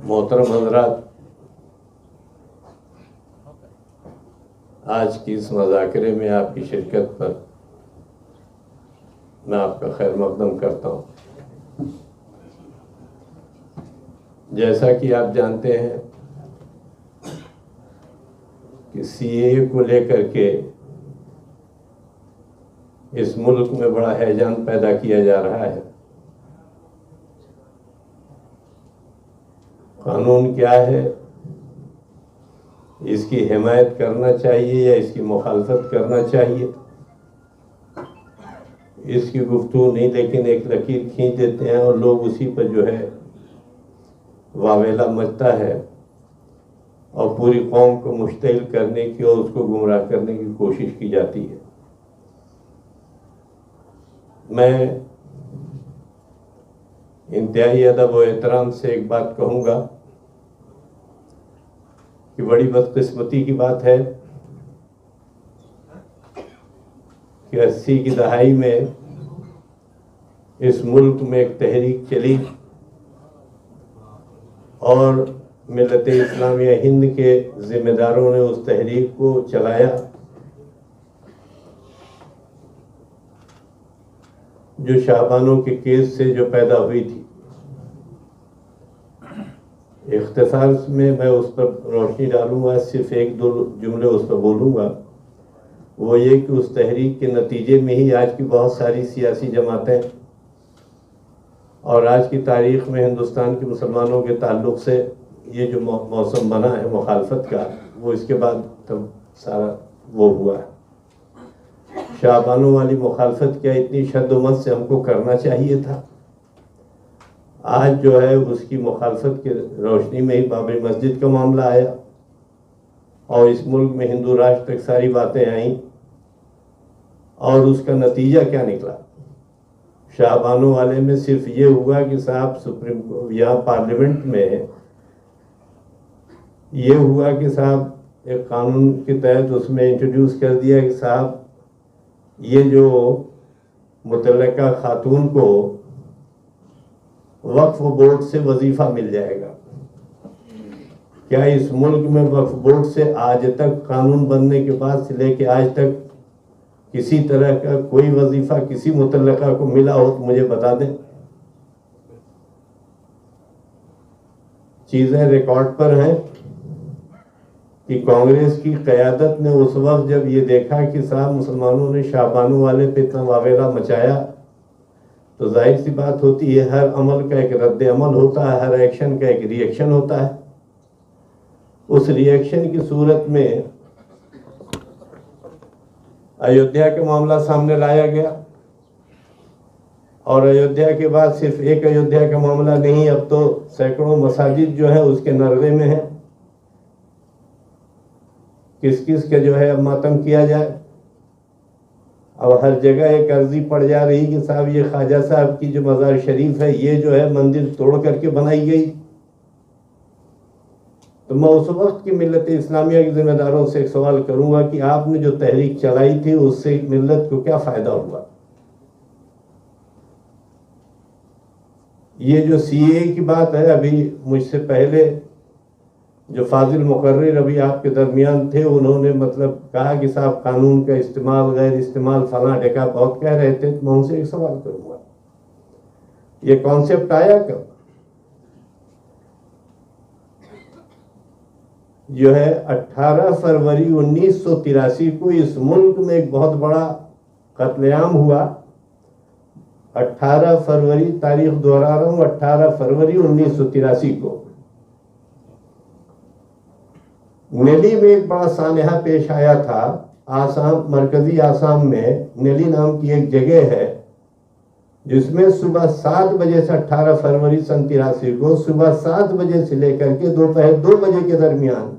मोहतरम हज़रात, आज की इस मज़ाकरे में आपकी शिरकत पर मैं आपका खैर मक़दम करता हूँ। जैसा कि आप जानते हैं कि सीएए को लेकर के इस मुल्क में बड़ा हैजान पैदा किया जा रहा है। कानून क्या है, इसकी हिमायत करना चाहिए या इसकी मुखालफत करना चाहिए, इसकी गुफ्तगू नहीं, लेकिन एक लकीर खींच देते हैं और लोग उसी पर जो है वावेला मचता है और पूरी कौम को मुश्तिल करने की और उसको गुमराह करने की कोशिश की जाती है। मैं इंतहाई अदब और एहतराम से एक बात कहूँगा कि बड़ी बदकिस्मती की बात है कि 80 की दहाई में इस मुल्क में एक तहरीक चली और मिल्लत इस्लामिया हिंद के ज़िम्मेदारों ने उस तहरीक को चलाया, जो शाहबानों के केस से जो पैदा हुई थी। इख्तिसार में मैं उस पर रोशनी डालूंगा, सिर्फ एक दो जुमले उस पर बोलूँगा। वो ये कि उस तहरीक के नतीजे में ही आज की बहुत सारी सियासी जमातें और आज की तारीख़ में हिंदुस्तान के मुसलमानों के ताल्लुक़ से ये जो मौसम बना है मुखालफत का, वो इसके बाद तब सारा वो हुआ है। शाहबानों वाली मुखालफत क्या इतनी शद्दुमत से हमको करना चाहिए था? आज जो है उसकी मुखालफत की रोशनी में ही बाबरी मस्जिद का मामला आया और इस मुल्क में हिंदू राष्ट्र तक सारी बातें आईं और उसका नतीजा क्या निकला? शाहबानों वाले में सिर्फ ये हुआ कि साहब सुप्रीम कोर्ट यहाँ पार्लियामेंट में ये हुआ कि साहब एक कानून के तहत उसमें इंट्रोड्यूस कर दिया कि साहब ये जो मुतल्लका खातून को वक्फ बोर्ड से वजीफा मिल जाएगा। क्या इस मुल्क में वक्फ बोर्ड से आज तक कानून बनने के बाद से लेके आज तक किसी तरह का कोई वजीफा किसी मुतल्लका को मिला हो तो मुझे बता दें। चीज़ें रिकॉर्ड पर हैं कि कांग्रेस की क़यादत ने उस वक्त जब ये देखा कि साहब मुसलमानों ने शाहबानों वाले पे इतना वावेला मचाया, तो जाहिर सी बात होती है हर अमल का एक रद्द अमल होता है, हर एक्शन का एक रिएक्शन होता है। उस रिएक्शन की सूरत में अयोध्या का मामला सामने लाया गया और अयोध्या के बाद सिर्फ एक अयोध्या का मामला नहीं, अब तो सैकड़ों मसाजिद जो है उसके नर्गे में है। किस किस के जो है अब मातम किया जाए। अब हर जगह एक अर्जी पड़ जा रही कि साहब ये ख्वाजा साहब की जो मज़ार शरीफ है ये जो है मंदिर तोड़ करके बनाई गई। तो मैं उस वक्त की मिल्लत इस्लामिया के ज़िम्मेदारों से एक सवाल करूंगा कि आपने जो तहरीक चलाई थी उससे मिल्लत को क्या फ़ायदा हुआ? ये जो सीए की बात है, अभी मुझसे पहले जो फाजिल मुकर्रिर अभी आपके दरमियान थे, उन्होंने मतलब कहा कि साहब कानून का इस्तेमाल गैर इस्तेमाल फलां ढका बहुत कह रहे थे। तो मैं उनसे एक सवाल करूंगा, ये कॉन्सेप्ट आया कब? जो है 18 फरवरी 1983 को इस मुल्क में एक बहुत बड़ा कत्लेआम हुआ। 18 फरवरी, तारीख दोहरा रहा हूँ, 18 फरवरी 1983 को नेली में एक बड़ा सानहा पेश आया था। आसाम, मरकजी आसाम में नेली नाम की एक जगह है जिसमें सुबह 7 बजे से 18 फरवरी सन 83 को सुबह 7 बजे से लेकर के दोपहर 2 बजे के दरमियान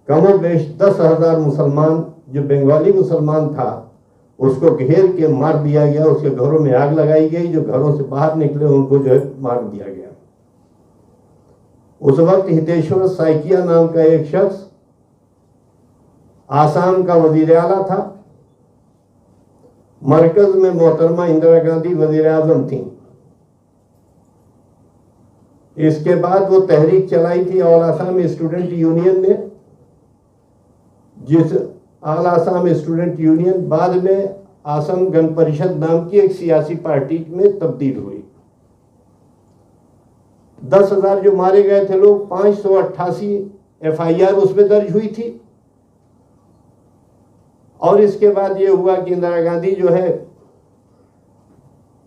कमोबेश 10,000 मुसलमान, जो बंगाली मुसलमान था, उसको घेर के मार दिया गया। उसके घरों में आग लगाई गई, जो घरों से बाहर निकले उनको जो है मार दिया गया। उस वक्त हितेश्वर साइकिया नाम का एक शख्स आसाम का वजीर आला था। मरकज में मोहतरमा इंदिरा गांधी वजीर आजम थी। इसके बाद वो तहरीक चलाई थी ऑल आसाम स्टूडेंट यूनियन ने, जिस ऑल आसाम स्टूडेंट यूनियन बाद में आसम गण परिषद नाम की एक सियासी पार्टी में तब्दील हुई। 10,000 जो मारे गए थे लोग, 588 FIR उसमें दर्ज हुई थी। और इसके बाद ये हुआ कि इंदिरा गांधी जो है,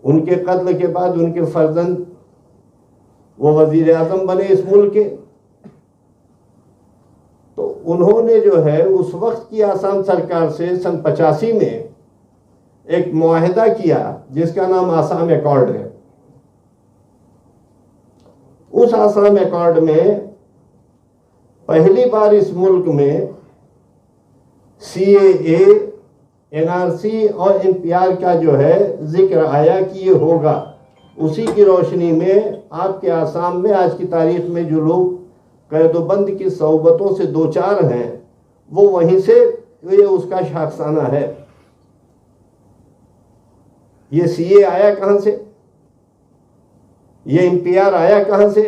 उनके कत्ल के बाद उनके फर्जंद वो वजीर आजम बने इस मुल्क के। तो उन्होंने जो है उस वक्त की आसाम सरकार से सन 85 में एक मुआहिदा किया जिसका नाम आसाम एकॉर्ड है। उस आसाम एकॉर्ड में पहली बार इस मुल्क में CAA, NRC और NPR का जो है जिक्र आया कि ये होगा। उसी की रोशनी में आपके आसाम में आज की तारीख में जो लोग कैदोबंद की सोबतों से दो चार हैं, वो वहीं से ये उसका शाखसाना है। ये CA आया कहां से, ये NPR आया कहां से?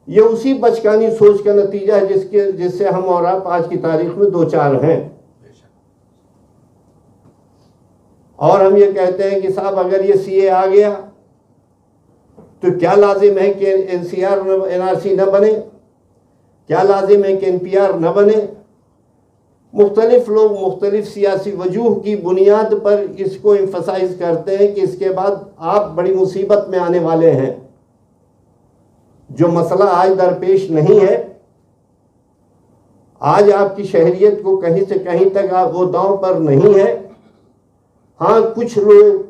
ये उसी बचकानी सोच का नतीजा है जिससे हम और आप आज की तारीख में दो चार हैं। और हम ये कहते हैं कि साहब अगर ये CA आ गया तो क्या लाजिम है कि NCR NRC न बने, क्या लाजिम है कि NPR न बने? मुख्तलिफ लोग मुख्तलिफ सियासी वजूह की बुनियाद पर इसको एम्फसाइज करते हैं कि इसके बाद आप बड़ी मुसीबत में आने वाले हैं। जो मसला आज दरपेश नहीं है, आज आपकी शहरियत को कहीं से कहीं तक वो दांव पर नहीं है। हाँ, कुछ लोग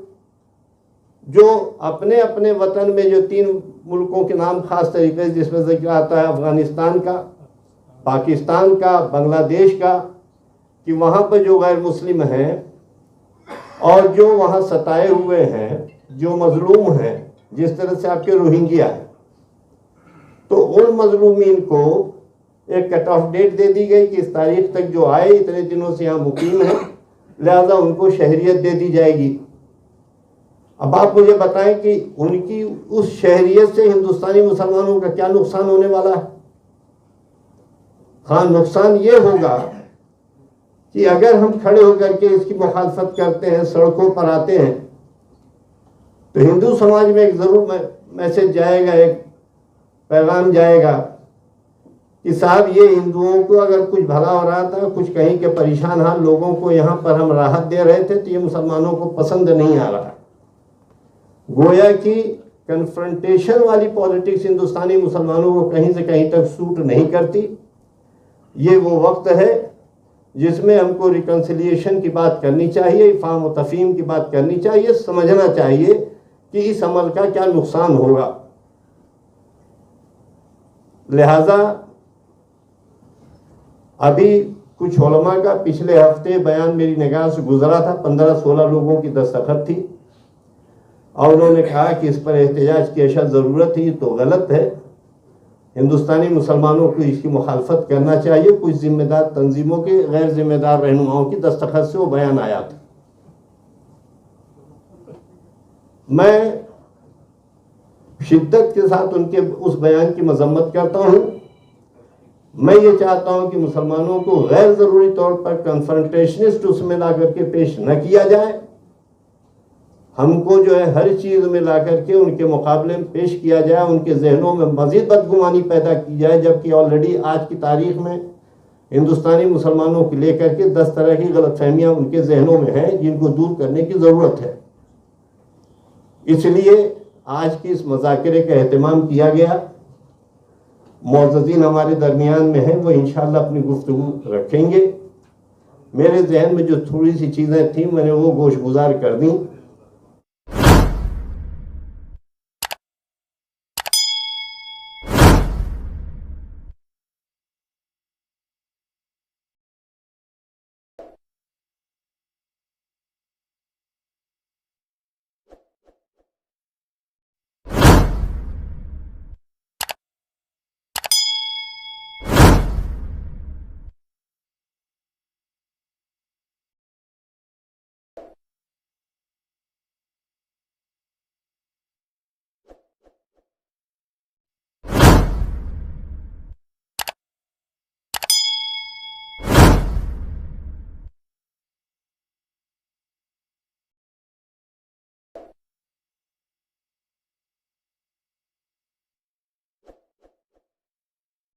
जो अपने अपने वतन में जो 3 मुल्कों के नाम खास तरीके से जिसमें जिक्र आता है, अफगानिस्तान का, पाकिस्तान का, बांग्लादेश का, कि वहाँ पर जो गैर मुस्लिम हैं और जो वहाँ सताए हुए हैं, जो मजलूम हैं, जिस तरह से आपके रोहिंग्या हैं, तो उन मजलूमीन को एक कट ऑफ डेट दे दी गई कि इस तारीख तक जो आए, इतने दिनों से यहाँ मुकीम हैं, लिहाजा उनको शहरियत दे दी जाएगी। अब आप मुझे बताएं कि उनकी उस शहरियत से हिंदुस्तानी मुसलमानों का क्या नुकसान होने वाला है? हाँ, नुकसान ये होगा कि अगर हम खड़े होकर के इसकी मुखालफत करते हैं, सड़कों पर आते हैं, तो हिंदू समाज में एक ज़रूर मैसेज जाएगा, एक पैगाम जाएगा कि साहब ये हिंदुओं को अगर कुछ भला हो रहा था, कुछ कहीं के परेशान हाल लोगों को यहाँ पर हम राहत दे रहे थे, तो ये मुसलमानों को पसंद नहीं आ रहा। गोया कि कन्फ्रंटेशन वाली पॉलिटिक्स हिंदुस्तानी मुसलमानों को कहीं से कहीं तक सूट नहीं करती। ये वो वक्त है जिसमें हमको रिकन्सिलिएशन की बात करनी चाहिए, इफ़ाम व तफ़हीम की बात करनी चाहिए, समझना चाहिए कि इस अमल का क्या नुकसान होगा। लिहाजा अभी कुछ उलमा का पिछले हफ्ते बयान मेरी निगाह से गुजरा था, 15-16 लोगों की दस्तखत थी और उन्होंने कहा कि इस पर एहतजाज की अशद ज़रूरत है, तो गलत है। हिंदुस्तानी मुसलमानों को इसकी मुखालफत करना चाहिए। कुछ जिम्मेदार तंजीमों के, गैर जिम्मेदार रहनुमाओं की दस्तखत से वो बयान आया था। मैं शिद्दत के साथ उनके उस बयान की मजम्मत करता हूँ। मैं ये चाहता हूँ कि मुसलमानों को गैर ज़रूरी तौर पर कन्फ्रंटेशनिस्ट उसमें ला करके पेश न किया जाए। हमको जो है हर चीज़ में ला करके उनके मुकाबले में पेश किया जाए, उनके जहनों में मज़ीद बदगुमानी पैदा की जाए, जबकि ऑलरेडी आज की तारीख में हिंदुस्तानी मुसलमानों को लेकर के 10 तरह की गलतफहमियाँ उनके जहनों में हैं, जिनको दूर करने की ज़रूरत है। इसलिए आज की इस मुज़ाकरे का एहतमाम किया गया। मुअज़्ज़िज़ीन हमारे दरमियान में हैं, वो इंशाअल्लाह अपनी गुफ्तगू रखेंगे। मेरे जहन में जो थोड़ी सी चीज़ें थीं मैंने वो गोशगुजार कर दी।